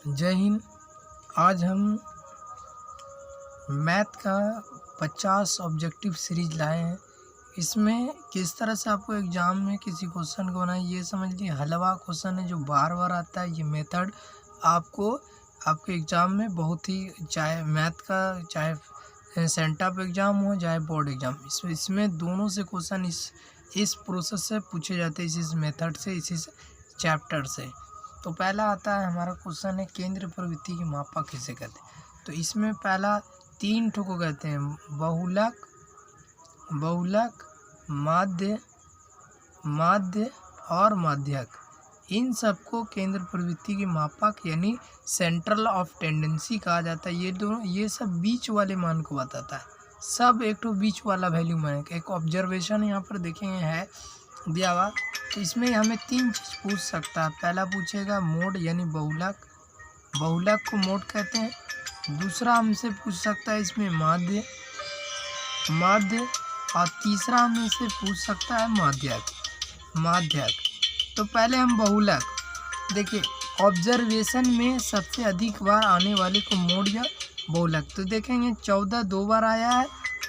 जय हिंद। आज हम मैथ का 50 ऑब्जेक्टिव सीरीज लाए हैं। इसमें किस तरह से आपको एग्ज़ाम में किसी क्वेश्चन को बनाए, ये समझ लीजिए हलवा क्वेश्चन है जो बार बार आता है। ये मेथड आपको आपके एग्ज़ाम में बहुत ही, चाहे मैथ का चाहे सेंटअप एग्ज़ाम हो चाहे बोर्ड एग्ज़ाम, इसमें दोनों से क्वेश्चन इस प्रोसेस से पूछे जाते हैं, इस मेथड से, इसी चैप्टर से। तो पहला आता है हमारा क्वेश्चन है केंद्र प्रवृत्ति की मापक किसे कहते हैं। तो इसमें पहला 3 ठो को कहते हैं बहुलक, माध्य और माध्यक। इन सबको केंद्र प्रवृत्ति की मापक यानी सेंट्रल ऑफ टेंडेंसी कहा जाता है। ये सब बीच वाले मान को बताता है, सब एक तो बीच वाला वैल्यू मान। एक ऑब्जर्वेशन यहाँ पर देखेंगे है दिया हुआ, तो इसमें हमें 3 चीज़ पूछ सकता है। पहला पूछेगा मोड यानी बहुलक को मोड कहते हैं। दूसरा हमसे पूछ सकता है इसमें माध्य और तीसरा हमें से पूछ सकता है माध्यक। तो पहले हम बहुलक देखिए, ऑब्जर्वेशन में सबसे अधिक बार आने वाले को मोड या बहुलक। तो देखेंगे 14 2 बार आया है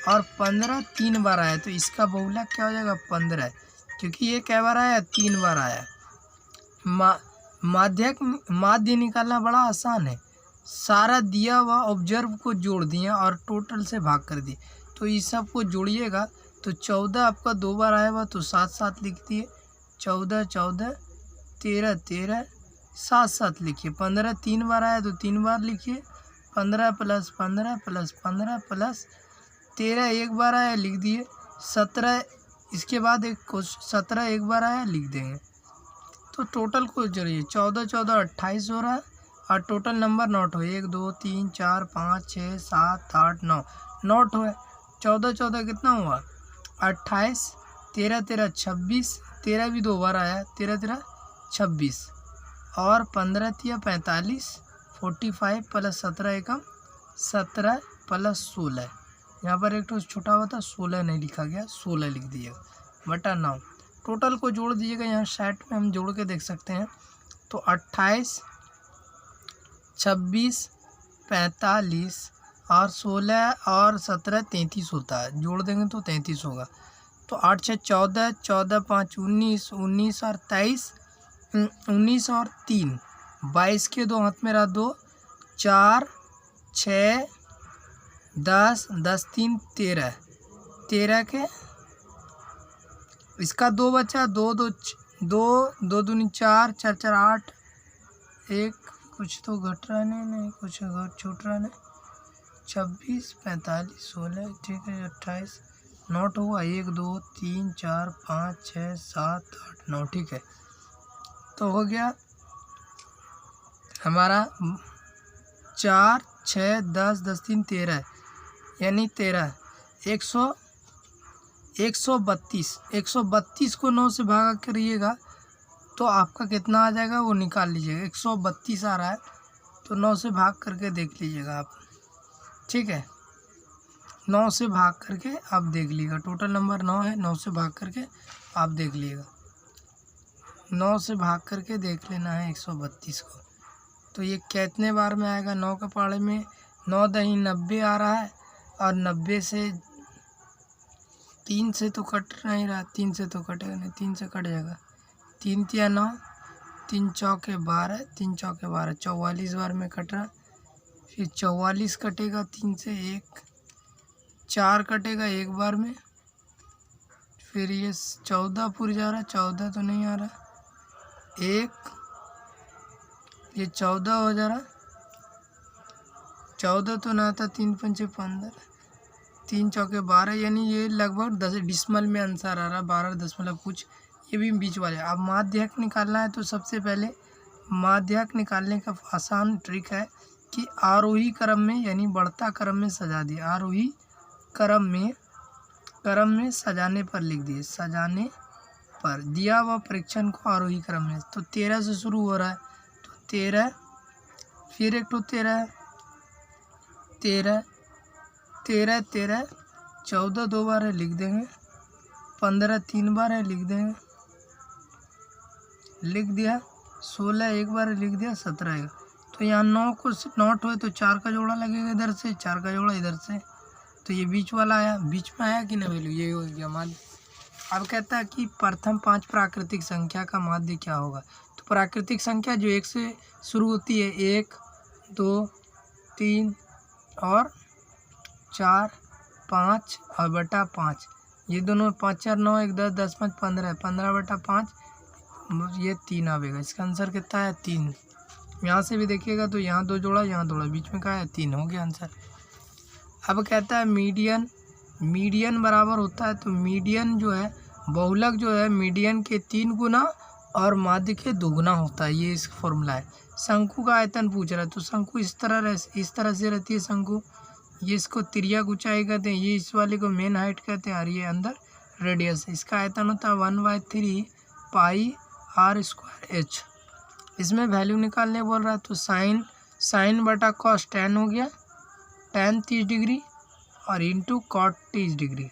और 15 3 बार आया है, तो इसका बहुलक क्या हो जाएगा 15, क्योंकि ये क्या बार आया 3 बार आया। माध्य निकालना बड़ा आसान है, सारा दिया हुआ ऑब्जर्व को जोड़ दिए और टोटल से भाग कर दिए। तो इस सब को जोड़िएगा तो 14 आपका 2 बार आया हुआ, तो 7 7 लिख दिए। 14 14 13 13 7 7 लिखिए। 15 3 बार आया तो 3 बार लिखिए। 15 + 15 + 15 + 13 एक बार आया लिख दिए। 17 इसके बाद 17 एक बार आया लिख देंगे। तो टोटल को जोड़िए 14 14 28 हो रहा है और टोटल नंबर नोट हो 1 2 3 4 5 6 7 8 9 नोट हुए। 14 14 कितना हुआ 28, 13 13 26, 13 भी 2 बार आया 13 13 26 और 15 3 45, 45 + 17 एकम 17 + 16। यहाँ पर एक तो छोटा हुआ था 16 नहीं लिखा गया, 16 लिख दिएगा बटा 9। टोटल को जोड़ दीजिएगा, यहाँ सेट में हम जोड़ के देख सकते हैं। तो 28 26 45 और 16 और 17 33 होता है, जोड़ देंगे तो 33 होगा। तो 8 6 14, 14 5 19, 19 और 23, 19 और 3 22 के 2 हाथ में रहा 2, 4 6 10 10 3 13, 13 के इसका 2 बचा, 2 2 2 2 दूनी 4 4 4 8, एक कुछ तो घट रहा नहीं कुछ छूट रहा नहीं। 26 45 16 ठीक है 28 नोट हुआ 1 2 3 4 5 6 7 8 9 ठीक है। तो हो गया हमारा 4 6 10 10 3 13 यानी 13 132 को 9 से भागा करिएगा तो आपका कितना आ जाएगा वो निकाल लीजिएगा। 132 आ रहा है तो 9 से भाग करके देख लीजिएगा आप, ठीक है। 9 से भाग करके आप देख लीजिएगा, टोटल नंबर 9 है, 9 से भाग करके आप देख लीजिएगा। 9 से भाग करके देख लेना है 132 को। तो ये कितने बार में आएगा 9 के पहाड़े में 9 दही 90 आ रहा है और 90 से 3 से तो कट नहीं रहा, 3 से तो कटेगा नहीं, 3 से कट जाएगा। 3 3 9, 3 चौके 12, 3 चौके 12 44 बार में कट रहा। फिर 44 कटेगा 3 से 1, 4 कटेगा 1 बार में। फिर ये 14 पूरी जा रहा, 14 तो नहीं आ रहा, 1 ये 14 हो जा रहा, 14 तो ना था, 3 पंचे 15, 3 चौके 12 यानी ये लगभग 10 डिसमल में आंसर आ रहा, 12 दशमलव कुछ, ये भी बीच वाले। अब माध्यक निकालना है तो सबसे पहले माध्यक निकालने का आसान ट्रिक है कि आरोही क्रम में यानी बढ़ता क्रम में सजा दिए। आरोही क्रम में सजाने पर लिख दिए, सजाने पर दिया हुआ परीक्षण को आरोही क्रम में। तो 13 से शुरू हो रहा है तो 13, फिर एक तो 13 13 13 13 14 2 बार है लिख देंगे, 15 3 बार है लिख देंगे, लिख दिया। 16 एक बार लिख दिया, 17 एक। तो यहाँ 9 को नॉट हुए तो 4 का जोड़ा लगेगा इधर से, 4 का जोड़ा इधर से, तो ये बीच वाला आया, बीच में आया कि ना वैल्यू, ये हो गया माध्य। अब कहता है कि प्रथम 5 प्राकृतिक संख्या का माध्य क्या होगा। तो प्राकृतिक संख्या जो 1 से शुरू होती है, 1 2 3 और 4 5 और बटा 5, ये दोनों 5 4 9 1 10 10 5 15, 15 बटा 5, ये 3 आवेगा। इसका आंसर कितना है 3। यहाँ से भी देखिएगा तो यहाँ 2 जोड़ा, यहाँ जोड़ा, बीच में क्या है 3, हो गया आंसर। अब कहता है मीडियन, मीडियन बराबर होता है, तो मीडियन जो है बहुलक जो है मीडियन के 3 गुना और माध्य के 2 गुना होता है, ये इसका फॉर्मूला है। शंकु का आयतन पूछ रहा है, तो शंकु इस तरह से रहती है शंकु, ये इसको तिर्यक ऊंचाई कहते हैं, ये इस वाले को मेन हाइट कहते हैं और ये अंदर रेडियस है। इसका आयतन होता है 1/3 पाई r स्क्वायर h। इसमें वैल्यू निकालने बोल रहा है, तो साइन बटा कॉस tan हो गया, tan 30 डिग्री और into cot 30 degree,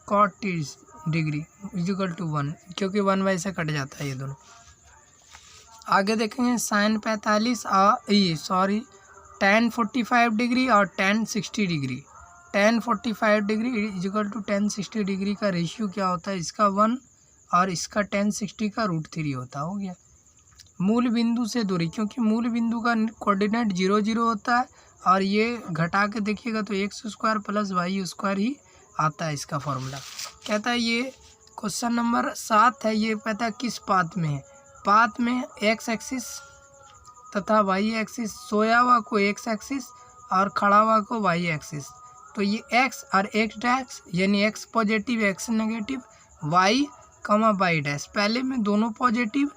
cot 30 degree equal to 1, क्योंकि 1 से कट जाता है ये दोनों। आगे देखेंगे साइन 45 tan 45 डिग्री और tan 60 degree, tan 45 degree equal to tan 60 degree का रेशियो क्या होता है, इसका 1 और इसका tan 60 का √3 होता, हो गया। मूल बिंदु से दूरी, क्योंकि मूल बिंदु का कोऑर्डिनेट 0 0 होता है और ये घटा के देखिएगा तो x² प्लस y² ही आता है इसका फॉर्मूला। कहता है ये क्वेश्चन नंबर 7 है, ये पता है किस पाथ में है, पाथ में x एक्सिस तथा y एक्सिस, सोया हुआ को x एक्सिस और खड़ा हुआ को y एक्सिस। तो ये x और x डैश यानी x positive x negative, y y dash, पहले में दोनों पॉजिटिव,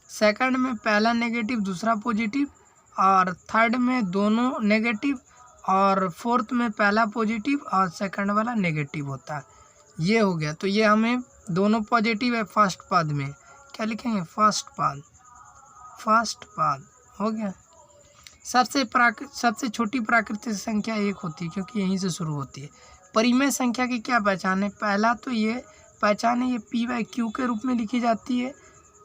सेकंड में पहला नेगेटिव दूसरा पॉजिटिव और थर्ड में दोनों नेगेटिव और फोर्थ में पहला पॉजिटिव और सेकंड वाला नेगेटिव होता है, ये हो गया। तो ये हमें दोनों पॉजिटिव है फर्स्ट पद में, क्या लिखेंगे फर्स्ट पद हो गया। सबसे छोटी प्राकृतिक संख्या 1 होती है, क्योंकि यहीं से शुरू होती है। परिमेय संख्या की क्या पहचान है, पहला तो ये पहचान है ये p/q के रूप में लिखी जाती है,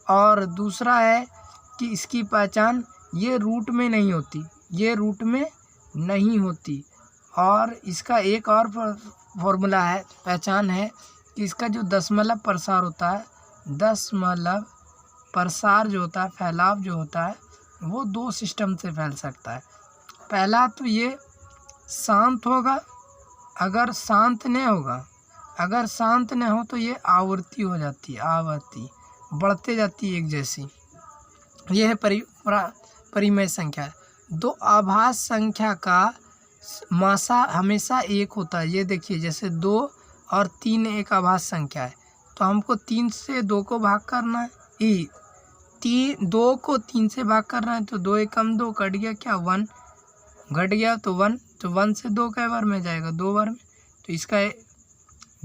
और दूसरा है कि इसकी पहचान ये रूट में नहीं होती, ये रूट में नहीं होती। और इसका एक और फॉर्मूला है, पहचान है कि इसका जो दशमलव प्रसार होता है, दशमलव प्रसार जो होता है, फैलाव जो होता है, वो 2 सिस्टम से फैल सकता है। पहला तो ये शांत होगा, अगर शांत नहीं होगा, अगर शांत न हो तो ये आवर्ती हो जाती है, आवर्ती बढ़ते जाती है एक जैसी, यह है परिमेय संख्या। 2 आभास संख्या का मासा हमेशा 1 होता है, ये देखिए जैसे 2 और 3 एक आभास संख्या है, तो हमको 3 से 2 को भाग करना है, 2 को 3 से भाग करना है, तो 2 एकम 2 कट गया, क्या 1 घट गया तो 1, तो 1 से 2 कै बार में जाएगा 2 बार में, तो इसका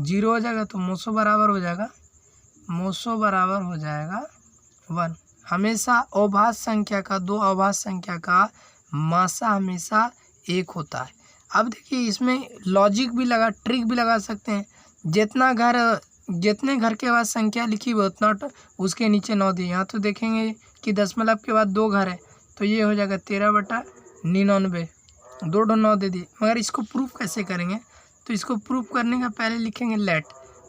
0 हो जाएगा, तो मोसो बराबर हो जाएगा 1। हमेशा अभाज्य संख्या का 2 अभाज्य संख्या का मासा हमेशा 1 होता है। अब देखिए इसमें लॉजिक भी लगा, ट्रिक भी लगा सकते हैं। जितने घर के बाद संख्या लिखी हुई उतना उसके नीचे 9 दिए। यहाँ तो देखेंगे कि दशमलव के बाद 2 घर है, तो ये हो जाएगा 13/99, 2 9 दे दिए। मगर इसको प्रूफ कैसे करेंगे, तो इसको प्रूफ करने का पहले लिखेंगे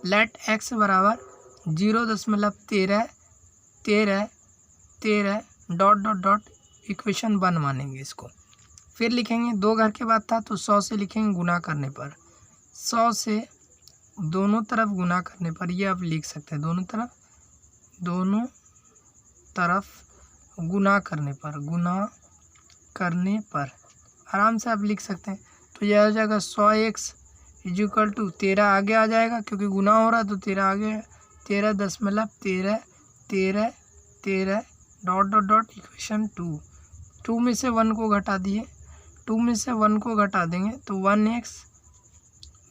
लेट x बराबर 0.13 डॉट इक्वेशन 1 मानेंगे इसको। फिर लिखेंगे 2 घर के बाद था तो 100 से लिखेंगे गुना करने पर, 100 से दोनों तरफ गुना करने पर, ये आप लिख सकते हैं दोनों तरफ गुना करने पर आराम से आप लिख सकते हैं। तो यह हो जाएगा 100x इक्वल टू 13 आगे आ जाएगा, क्योंकि गुना हो रहा है तो 13 आगे, 13.13 डॉट इक्वेशन 2 में से 1 को घटा दिए, 2 में से 1 को घटा देंगे तो 1x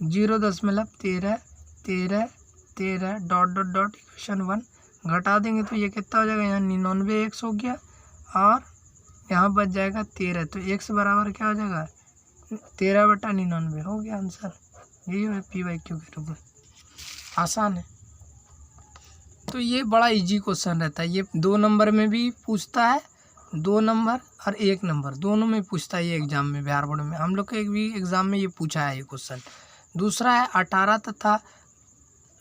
0.13 डॉट इक्वेशन 1 घटा देंगे तो ये कितना हो जाएगा, यहाँ 99x हो गया और यहाँ बच जाएगा 13, तो x बराबर क्या हो जाएगा 13/99 हो गया आंसर। यही है p/q के रूप में, आसान है। तो ये बड़ा इजी क्वेश्चन रहता है। ये 2 नंबर में भी पूछता है, 2 नंबर और 1 नंबर दोनों में पूछता है ये एग्जाम में, बिहार बोर्ड में। हम लोग के भी एग्जाम में ये पूछा है ये क्वेश्चन। दूसरा है 18 तथा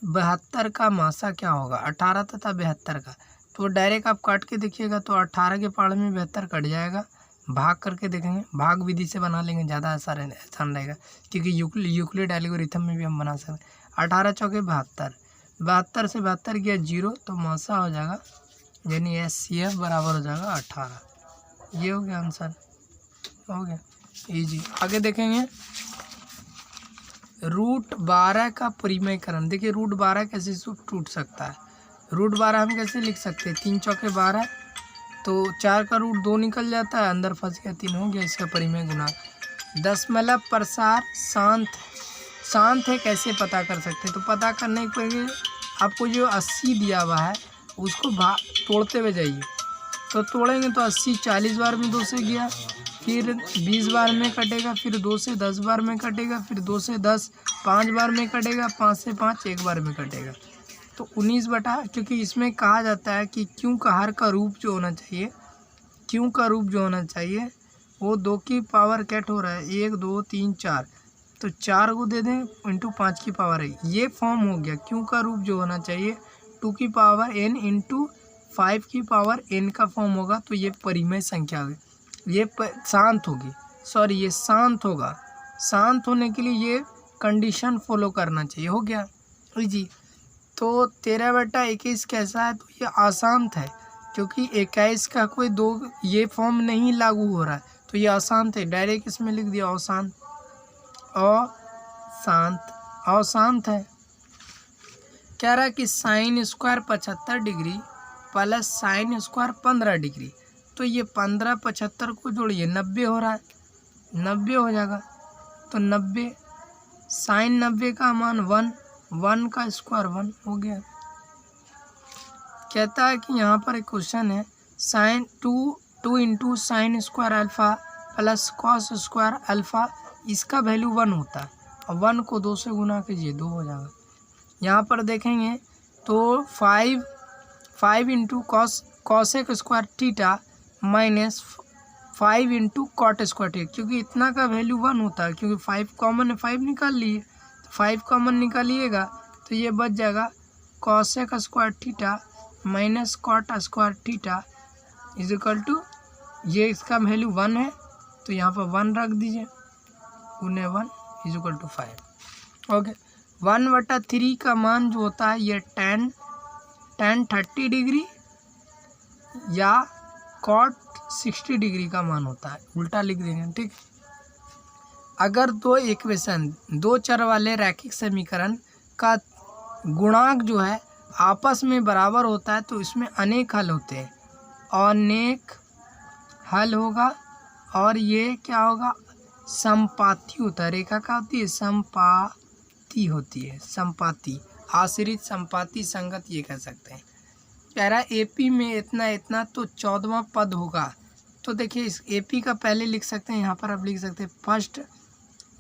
72 का मासा क्या होगा। 18 तथा 72 का, तो डायरेक्ट आप काट के देखिएगा तो 18 के पहाड़ में 72 कट जाएगा। भाग करके देखेंगे, भाग विधि से बना लेंगे, ज़्यादा आसान रहेगा, क्योंकि यूक्लिड एल्गोरिथम में भी हम बना सकते हैं। 18 चौके 72, 72 से 72 गया 0, तो मासा हो जाएगा यानी SCF बराबर हो जाएगा 18। ये हो गया आंसर, हो गया इजी। आगे देखेंगे रूट 12 का परिमेयकरण। देखिए रूट 12 कैसे टूट सकता है। रूट 12 हम कैसे लिख सकते हैं, 3 चौके 12, तो 4 का रूट 2 निकल जाता है, अंदर फंस गया 3 हो गया, इसका परिमेय गुना। दशमलव प्रसार शांत है कैसे पता कर सकते हैं, तो पता करने के लिए आपको जो 80 दिया हुआ है उसको तोड़ते हुए जाइए। तो तोड़ेंगे तो 80 40 बार में 2 से गया, फिर 20 बार में कटेगा, फिर 2 से 10 बार में कटेगा, फिर 2 से 10 5 बार में कटेगा, 5 से 5 1 बार में कटेगा, तो 19 बटा, क्योंकि इसमें कहा जाता है कि क्यों का हर का रूप जो होना चाहिए, क्यों का रूप जो होना चाहिए वो 2 की पावर कैट हो रहा है, 1 2 3 4, तो 4 को दे दें इंटू 5 की पावर है, ये फॉर्म हो गया। क्यों का रूप जो होना चाहिए 2 की पावर n इंटू 5 की पावर n का फॉर्म होगा, तो ये परिमेय संख्या होगी। ये शांत होगी, सॉरी ये शांत होगा। शांत होने के लिए ये कंडीशन फॉलो करना चाहिए, हो गया जी। तो 13/21 कैसा है, तो ये अशांत है, क्योंकि 21 का कोई 2 ये फॉर्म नहीं लागू हो रहा है, तो ये अशांत है, डायरेक्ट इसमें लिख दिया अशांत। अशांत है। कह रहा है कि sine square 75 degree plus sine square 15 degree, तो ये 15 75 को जोड़िए 90 हो रहा है, 90 हो जाएगा, तो 90 साइन 90 का मान 1 का स्क्वायर 1 हो गया। कहता है कि यहाँ पर एक क्वेश्चन है, sine 2 into sine square alpha plus cos square alpha, इसका वैल्यू 1 होता है, और 1 को 2 से गुना कीजिए 2 हो जाएगा। यहाँ पर देखेंगे तो 5 into cosec square theta minus 5 into cot square theta, क्योंकि इतना का वैल्यू 1 होता है, क्योंकि 5 कॉमन है, 5 निकाल लिए, 5 कॉमन निकालिएगा तो ये बच जाएगा cosec square theta minus cot square theta is equal to, ये इसका वैल्यू 1 है, तो यहाँ पर 1 रख दीजिए, उन्हें 1 इज इक्वल टू 5। ओके, 1/3 का मान जो होता है ये tan 30 डिग्री या cot 60 डिग्री का मान होता है, उल्टा लिख देंगे, ठीक। अगर 2 इक्वेशन 2 चर वाले रैखिक समीकरण का गुणांक जो है आपस में बराबर होता है, तो इसमें अनेक हल होते हैं, अनेक हल होगा, और ये क्या होगा संपाती होता है। रेखा का होती है संपाती होती है, संपाती, आश्रित संपाती संगत ये कह सकते हैं। कह रहा है AP में इतना इतना, तो 14वां पद होगा। तो देखिए इस AP का पहले लिख सकते हैं, यहाँ पर आप लिख सकते हैं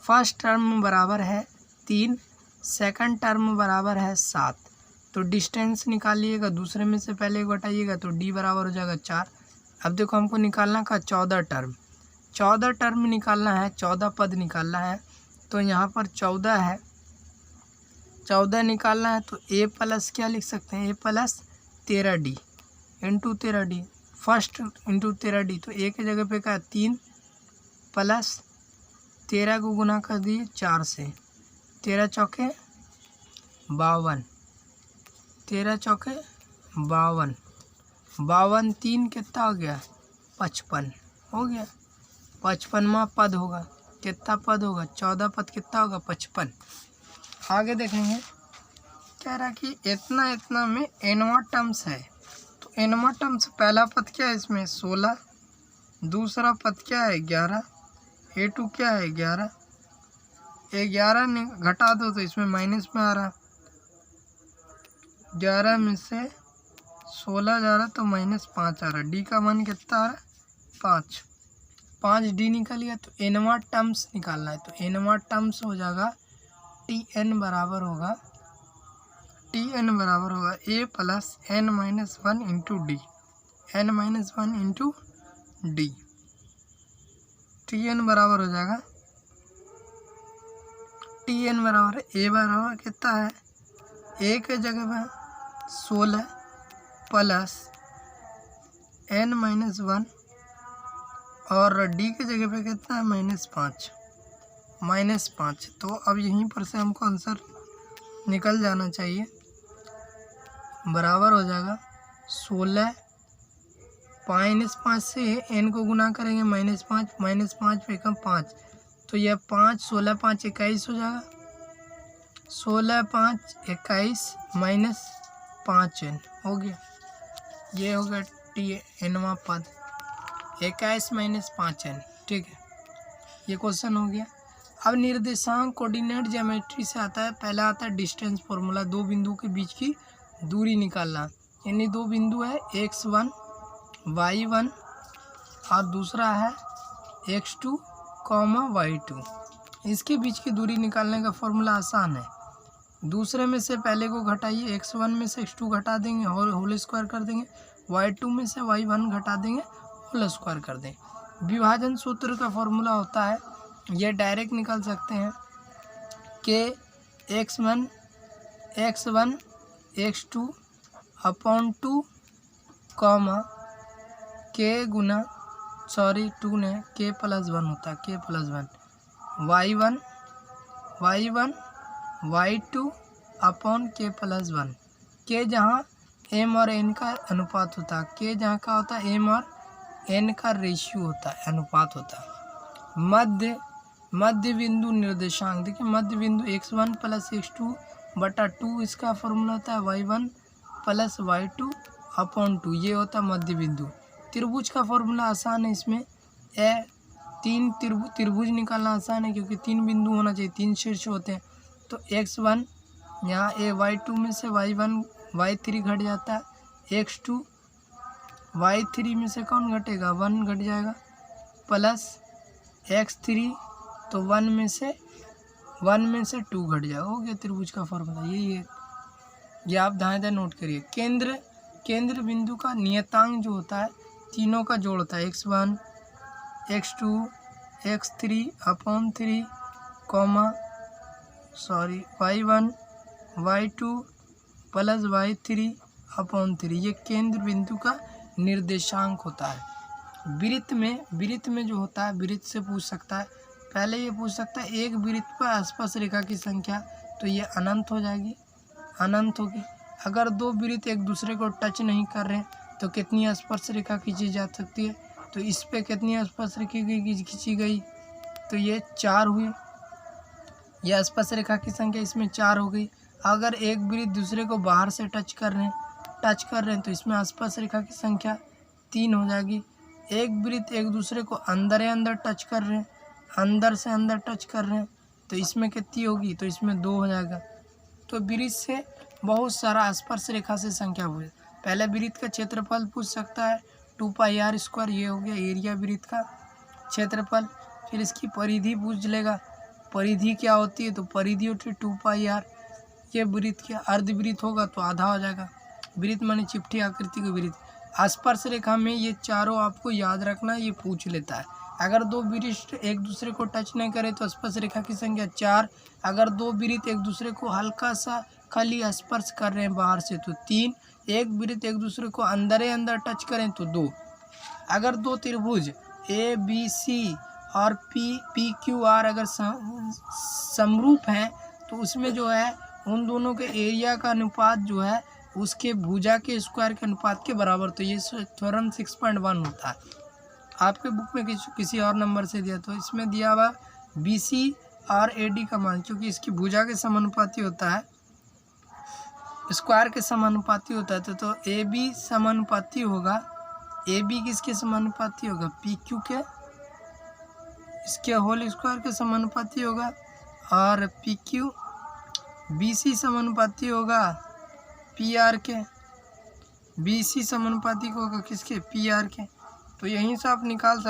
फर्स्ट टर्म बराबर है 3, सेकंड टर्म बराबर है 7, तो डिस्टेंस निकालिएगा, दूसरे में से पहले एक घटाइएगा तो D बराबर हो जाएगा 4। अब देखो हमको निकालना का 14 टर्म निकालना है, 14 पद निकालना है, तो यहाँ पर 14 है, 14 निकालना है, तो A प्लस क्या लिख सकते हैं, A plus 13D into 13D, first into 13D, तो A की जगह पे क्या 3 प्लस 13 को गुना कर दिए 4 से, 13 चौके 52, 13 चौके 52, 52 3 कितना हो गया 55 हो गया, 55वां पद होगा, कितना पद होगा 14 पद कितना होगा 55। आगे देखेंगे, कह रहा कि इतना में nवां टर्म्स है, तो nवां टर्म्स पहला पद क्या है इसमें 16, दूसरा पद क्या है 11, A2 क्या है 11, 11 ने घटा दो तो इसमें माइनस में आ रहा, 11 में से 16 जा रहा तो -5 आ रहा, D का मान कितना आ रहा 5D निकल गया। तो nवां टर्म्स निकालना है, तो nवां टर्म्स हो जाएगा Tn बराबर होगा टी एन बराबर होगा A plus N minus one into D, N minus one into D. T N बराबर हो जाएगा, टी एन बराबर ए बराबर कितना है, ए के जगह में 16 प्लस एन माइनस वन और डी के जगह पे कितना है -5। तो अब यहीं पर से हमको आंसर निकल जाना चाहिए, बराबर हो जाएगा 16 -5 से एन को गुना करेंगे -5 पे कम 5, तो यह 5 16 5 21 हो जाएगा, 16 5 21 -5 एन हो गया। ये हो गया टी एनवा पद 21 -5 एन, ठीक है, ये क्वेश्चन हो गया। अब निर्देशांक कोऑर्डिनेट ज्योमेट्री से आता है, पहला आता है डिस्टेंस फॉर्मूला, दो बिंदु के बीच की दूरी निकालना, यानी दो बिंदु है x1 y1 और दूसरा है x2 y2, इसके बीच की दूरी निकालने का फॉर्मूला आसान है। दूसरे में से पहले को घटाइए, x1 में से x2 घटा देंगे और होल स्क्वायर कर देंगे, y2 में से y1 घटा देंगे, होल स्क्वायर कर देंगे। विभाजन सूत्र का फॉर्मूला होता है, ये डायरेक्ट निकाल सकते हैं कि x1 x2 upon 2 comma k गुना टू ने k प्लस 1 होता है, k plus 1 y1 y2 upon k plus 1, k जहाँ m और n का अनुपात होता है, k जहाँ का होता है m और n का रेशियो होता है, अनुपात होता है। मध्य बिंदु निर्देशांक, देखिए मध्य बिंदु x1 प्लस x2 बटा 2, इसका फॉर्मूला होता है y1 प्लस y2 अपॉन 2, ये होता है मध्य बिंदु। त्रिभुज का फॉर्मूला आसान है, इसमें तीन त्रिभुज निकालना आसान है, क्योंकि 3 बिंदु होना चाहिए, 3 शीर्ष होते हैं। तो x1 यहाँ y2 में से y1 y3 घट जाता है, x2 y3 में से कौन घटेगा, 1 घट जाएगा, प्लस x3 तो 1 में से 2 घट जाएगा, हो गया त्रिभुज का फॉर्मूला, यही है। ये आप दाएं नोट करिए। केंद्र बिंदु का नियतांक जो होता है, तीनों का जोड़ होता है, x1 x2 x3 upon 3 y1 y2 plus y3 upon 3, ये केंद्र बिंदु का निर्देशांक होता है। वृत्त में जो होता है, वृत्त से पूछ सकता है, पहले ये पूछ सकता है एक वृत्त पर आसपास रेखा की संख्या, तो ये अनंत हो जाएगी, अनंत होगी। अगर दो वृत्त एक दूसरे को टच नहीं कर रहे तो कितनी स्पर्श रेखा खींची जा सकती है, तो इस पे कितनी स्पर्श रेखा खींची गई, तो ये 4 हुई, यह स्पर्श रेखा की संख्या इसमें 4 हो गई। अगर एक वृत्त दूसरे को बाहर से टच कर रहे हैं तो इसमें स्पर्श रेखा की संख्या 3 हो जाएगी। एक वृत्त एक दूसरे को अंदर टच कर रहे हैं, अंदर से अंदर टच कर रहे हैं, तो इसमें कितनी होगी, तो इसमें 2 हो जाएगा। तो वृत्त से बहुत सारा स्पर्श रेखा से संख्या पूछे, पहले वृत्त का क्षेत्रफल पूछ सकता है 2πr², ये हो गया एरिया वृत्त का क्षेत्रफल। फिर इसकी परिधि पूछ लेगा, परिधि क्या होती है, तो परिधि होती है 2πr। ये वृत्त क्या अर्धवृत्त होगा तो आधा हो जाएगा, वृत्त माने चिपटी आकृति की वृत्त। स्पर्श रेखा में ये चारों आपको याद रखना, ये पूछ लेता है। अगर दो वृत्त एक दूसरे को टच नहीं करे तो स्पर्श रेखा की संख्या 4, अगर दो वृत्त एक दूसरे को हल्का सा खाली स्पर्श कर रहे हैं बाहर से तो 3, एक वृत्त एक दूसरे को अंदर टच करें तो 2। अगर दो त्रिभुज ABC और PQR अगर समरूप हैं तो उसमें जो है उन दोनों के एरिया का अनुपात जो है उसके भुजा के स्क्वायर के अनुपात के बराबर, तो ये थ्योरम 6.1 होता है। आपके बुक में किसी और नंबर से दिया, तो इसमें दिया हुआ BC और AD का मान, क्योंकि इसकी भुजा के समानुपाती होता है, स्क्वायर के समानुपाती होता है, तो AB समानुपाती होगा, AB किसके समानुपाती होगा, PQ के, इसके होल स्क्वायर के समानुपाती होगा, और PQ BC समानुपाती होगा PR के, BC समानुपाती होगा किसके, PR के। तो यहीं से आप निकाल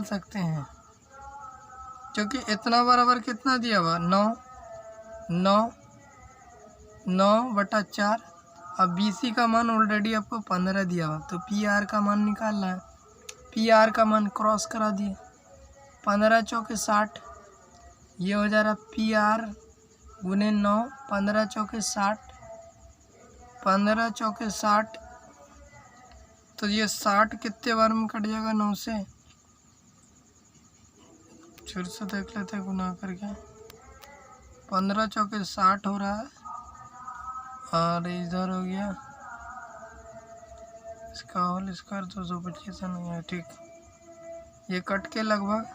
सकते हैं, क्योंकि इतना बराबर कितना दिया हुआ 9, 9/4। अब BC का मान ऑलरेडी आपको 15 दिया हुआ, तो PR का मान निकालना है। PR का मान क्रॉस करा दिए, 15 चौके 60, ये हो जा रहा PR गुने 9, 15 चौके 60, 15 चौके 60, तो ये 60 कितने बार में कट जाएगा 9 से, फिर से देख लेते हैं गुना करके। 15 चौके 60 हो रहा है, और इधर हो गया इसका होल स्क्वायर 225 नहीं है, ठीक। ये कट के लगभग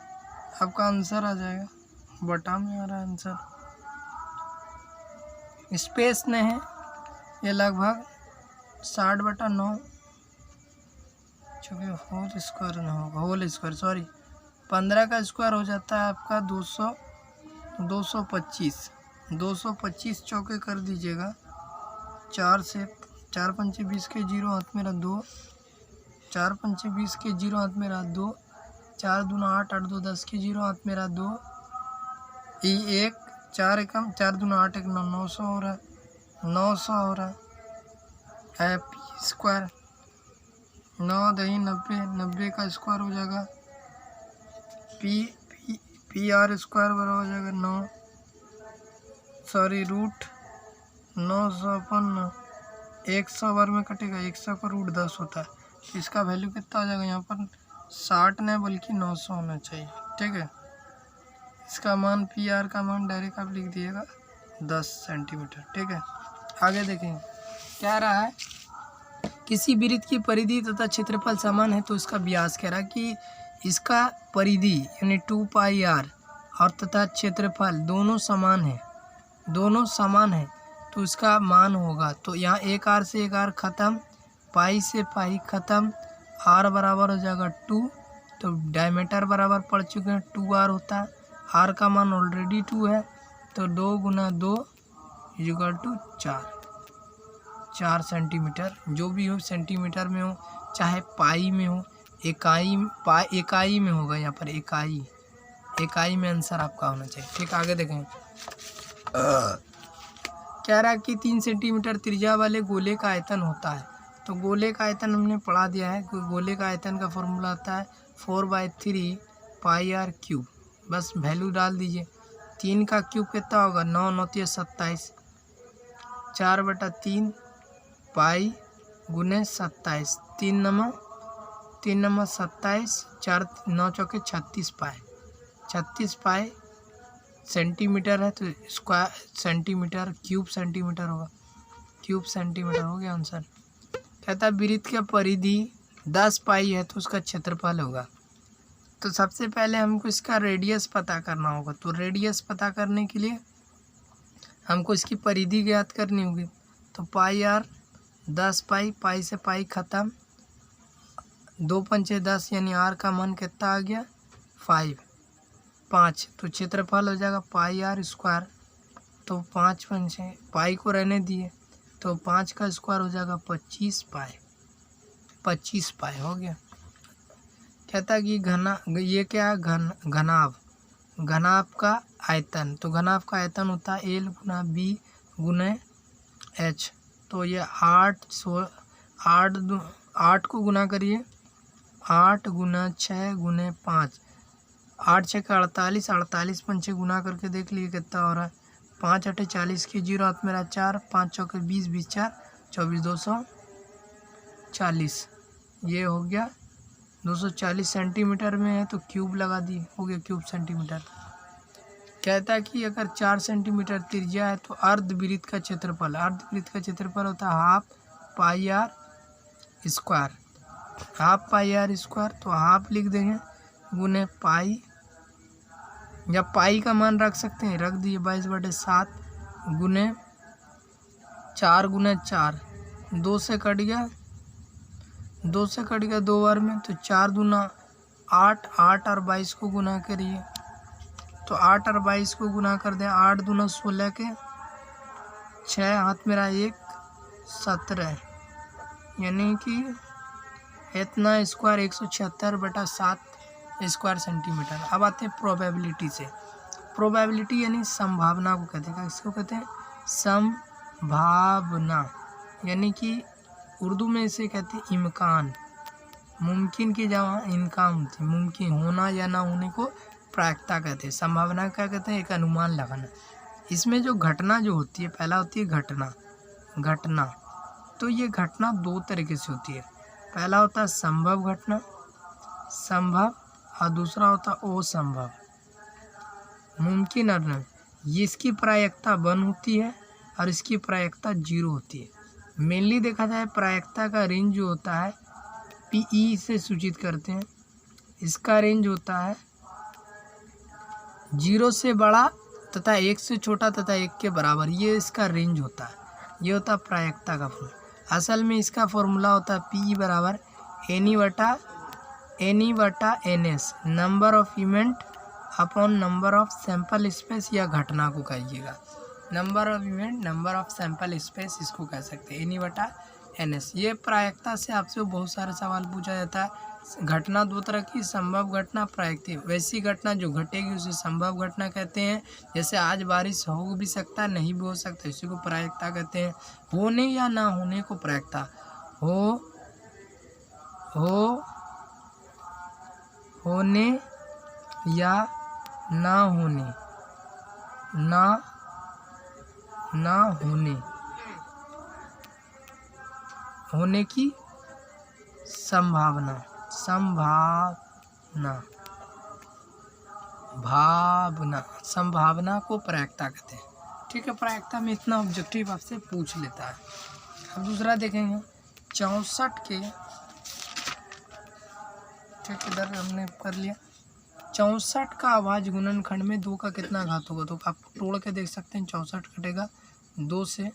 आपका आंसर आ जाएगा, बटा में आ रहा है आंसर, स्पेस नहीं है, ये लगभग 60/9, चूँकि होल स्क्वायर ना होगा, होल स्क्वायर सॉरी, 15 का स्क्वायर हो जाता है आपका 225 चौके कर दीजिएगा, 4 से 4 पंचे 20 के 0 हाथ में रहा 2, 4 पंचे 20 के 0 हाथ में रहा 2, 4 दूना 8, 8 2 10 के 0 हाथ में रहा 2, 1 4 एकम 4 दूना 8 1 9, 900 हो रहा है, 900 हो रहा है। पी स्क्वायर 9 दही 90, 90 का स्क्वायर हो जाएगा, PR स्क्वायर बराबर हो जाएगा 9 सॉरी रूट 900/9, 100 बार में कटेगा, 100 का रूट 10 होता है, तो इसका वैल्यू कितना हो जाएगा यहाँ पर 60 नहीं बल्कि 900 होना चाहिए, ठीक है। इसका मान PR का मान डायरेक्ट आप लिख दिएगा 10 सेंटीमीटर, ठीक है। आगे देखेंगे क्या रहा है, किसी वृत्त की परिधि तथा क्षेत्रफल समान है तो इसका व्यास कह रहा है कि इसका परिधि यानी 2πr और तथा क्षेत्रफल दोनों समान है तो इसका मान होगा, तो यहाँ 1r से 1r ख़त्म, पाई से पाई ख़त्म, r बराबर हो जाएगा 2, तो डायमीटर बराबर पड़ चुके हैं 2r होता है, r का मान ऑलरेडी 2 है, तो 2 × 2 = 4 सेंटीमीटर, जो भी हो सेंटीमीटर में हो चाहे पाई में हो, इकाई में होगा, यहाँ पर इकाई में आंसर आपका होना चाहिए, ठीक। आगे देखें कह रहा है कि 3 सेंटीमीटर त्रिज्या वाले गोले का आयतन होता है, तो गोले का आयतन हमने पढ़ा दिया है, गोले का आयतन का फॉर्मूला आता है 4/3 πr³, बस वैल्यू डाल दीजिए। 3 का क्यूब कितना होगा 9 9 27, 4/3 पाई गुने 27, 3 नंबर 27, 4 9 चौके 36 पाई सेंटीमीटर है, तो स्क्वायर सेंटीमीटर क्यूब सेंटीमीटर होगा, क्यूब सेंटीमीटर हो गया आंसर। कहता है वृत्त की परिधि 10 पाई है तो उसका क्षेत्रफल होगा, तो सबसे पहले हमको इसका रेडियस पता करना होगा, तो रेडियस पता करने के लिए हमको इसकी परिधि ज्ञात करनी होगी, तो πr 10 पाई से पाई ख़त्म, 2 पंचे 10 यानी r का मान कितना आ गया 5, तो क्षेत्रफल हो जाएगा πr², तो 5 पंचे पाई को रहने दिए, तो 5 का स्क्वायर हो जाएगा 25 पाई हो गया। कहता कि ये क्या है घनाभ का आयतन, तो घनाभ का आयतन होता है L × B × H, तो ये 8 को गुना करिए, 8 × 6 × 5, 8 6 का 48, 48 पंचे गुना करके देख लिए कितना हो रहा है, 5 8 40 के 0 हाथ मेरा 4, 5 चौके 20 20 4 24 240, ये हो गया 240 सेंटीमीटर में है, तो क्यूब लगा दी, हो गया क्यूब सेंटीमीटर। कहता है कि अगर 4 सेंटीमीटर त्रिज्या है तो अर्धवृत्त का क्षेत्रफल होता है ½ πr², तो हाफ लिख देंगे गुने पाई, या पाई का मान रख सकते हैं, रख दिए 22/7 गुने 4 × 4, 2 से कट गया 2 बार में, तो 4 दूना 8, 8 और 22 को गुना करिए, तो 8 और 22 को गुना कर दें, 8 दूना 16 के 6 हाथ मेरा 1 17, यानी कि इतना स्क्वायर 176/7 स्क्वायर सेंटीमीटर। अब आते हैं प्रोबेबिलिटी से। प्रोबेबिलिटी यानी संभावना को कहते हैं, इसको कहते हैं संभावना, यानी कि उर्दू में इसे कहते हैं इम्कान। मुमकिन की जगह इनकाम होती है, मुमकिन होना या ना होने को प्रायिकता कहते हैं। संभावना क्या कहते हैं, एक अनुमान लगाना। इसमें जो घटना जो होती है, पहला होती है घटना। तो ये घटना दो तरीके से होती है। पहला होता है संभव घटना, संभव, और दूसरा होता है असंभव, मुमकिन और नहीं। ये इसकी प्रायिकता 1 होती है और इसकी प्रायिकता 0 होती है। मेनली देखा जाए प्रायिकता का रेंज जो होता है PE से सूचित करते हैं। इसका रेंज होता है 0 से बड़ा तथा 1 से छोटा तथा 1 के बराबर, ये इसका रेंज होता है। ये होता है प्रायिकता का फॉर्मूला। असल में इसका फॉर्मूला होता है PE बराबर NE बटा NS, number of event upon number of sample space, या घटना को कहिएगा। Number of event, number of sample space, इसको कह सकते हैं NE बटा NS। ये प्रायिकता से आपसे बहुत सारे सवाल पूछा जाता है। घटना दो तरह की, संभव घटना, प्रायिकता। वैसी घटना जो घटेगी उसे संभव घटना कहते हैं। जैसे आज बारिश हो भी सकता है, नहीं भी हो सकता, इसी को प्रायिकता कहते हैं। होने या ना होने को प्रायिकता, होने या ना होने की संभावना को प्रायिकता कहते हैं। ठीक है, प्रायिकता में इतना ऑब्जेक्टिव आपसे पूछ लेता है। अब दूसरा देखेंगे 64 के, ठीक, इधर हमने कर लिया। 64 का अभाज्य गुणनखंड में 2 का कितना घात होगा, तो आप तोड़ के देख सकते हैं। 64 कटेगा 2 से,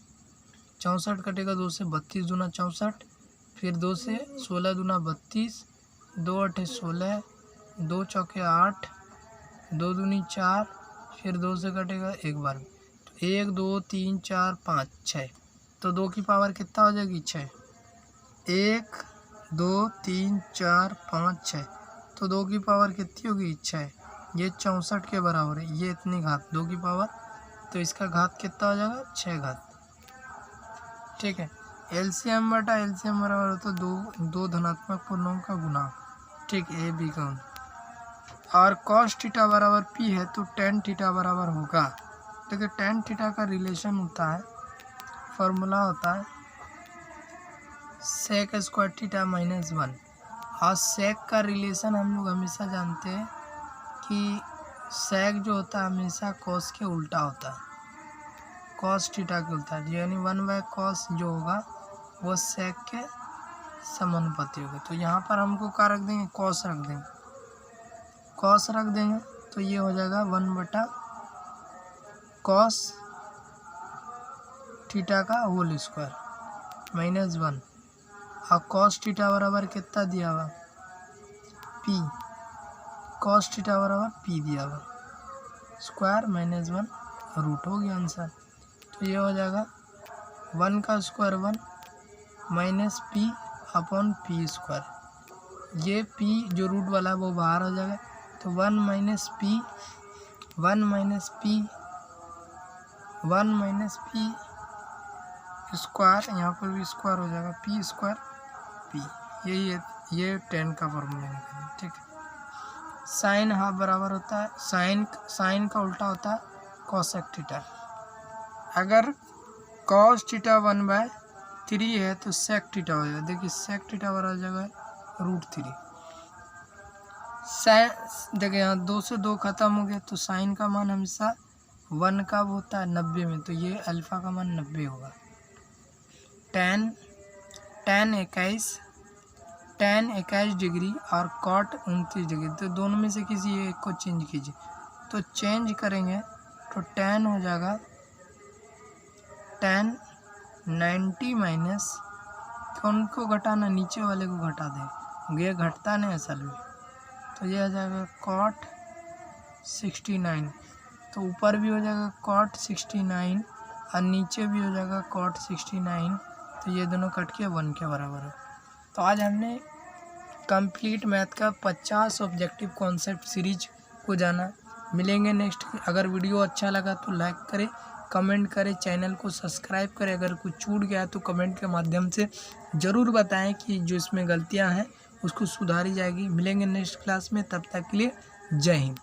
64 कटेगा 2 से, 32 दूना 64, फिर 2 से 16 दूना 32, 2 8 16, 2 चौके 8, 2 दूनी 4, फिर 2 से कटेगा एक बार, तो 1 2 3 4 5 6, तो 2 की पावर कितना हो जाएगी 6। 1 2 3 4 5 6, तो 2 की पावर कितनी होगी 6। ये 64 के बराबर है, ये इतनी घात 2 की पावर, तो इसका घात कितना हो जाएगा 6 घात। ठीक है, LCM बटा LCM बराबर होता है दो धनात्मक पूर्णों का गुना। ठीक, A B का, और cos थीटा बराबर P है तो tan थीटा बराबर होगा। देखिए tan थीटा का रिलेशन होता है, फॉर्मूला होता है sec स्क्वायर थीटा माइनस 1, और sec का रिलेशन हम लोग हमेशा जानते हैं कि sec जो होता है हमेशा cos के उल्टा होता है, cos थीटा के उल्टा, यानी 1/cos जो होगा वो sec के समानुपाती होगा। तो यहाँ पर हमको क्या रख देंगे, cos रख देंगे, cos रख देंगे, तो ये हो जाएगा 1/cos थीटा का होल स्क्वायर माइनस 1, और cos थीटा बराबर कितना दिया हुआ P, cos थीटा बराबर P दिया हुआ, स्क्वायर माइनस 1 रूट, हो गया आंसर। तो ये हो जाएगा 1 का square 1 minus P upon P square. ये P जो रूट वाला है वो बाहर हो जाएगा, तो 1 माइनस P स्क्वायर, यहाँ पर भी स्क्वायर हो जाएगा, P स्क्वायर P, यही है, ये 10 का फॉर्मूला निकलेगा। ठीक है, साइन हाफ बराबर होता है, साइन का उल्टा होता है कोसेक थीटा। अगर cos थीटा 1/3 है तो सेक थीटा हो जाएगा। देखिए सेक थीटा बराबर हो जाएगा √3। देखिए यहाँ 2 से 2 खत्म हो गया, तो साइन का मान हमेशा 1 का होता है 90 में, तो ये अल्फ़ा का मान 90 होगा। tan 21 डिग्री और cot 29 डिग्री, तो दोनों में से किसी एक को चेंज कीजिए। तो चेंज करेंगे तो tan हो जाएगा tan 90 माइनस, कौन को घटाना, नीचे वाले को घटा दें, ये घटता नहीं असल में, तो ये हो जाएगा cot 69, तो ऊपर भी हो जाएगा cot 69 और नीचे भी हो जाएगा cot 69, तो ये दोनों कट के 1 के बराबर है। तो आज हमने कंप्लीट मैथ का 50 ऑब्जेक्टिव कॉन्सेप्ट सीरीज को जाना। मिलेंगे नेक्स्ट। अगर वीडियो अच्छा लगा तो लाइक करें, कमेंट करें, चैनल को सब्सक्राइब करें। अगर कुछ छूट गया तो कमेंट के माध्यम से ज़रूर बताएं कि जो इसमें गलतियां हैं उसको सुधारी जाएगी। मिलेंगे नेक्स्ट क्लास में, तब तक के लिए जय हिंद।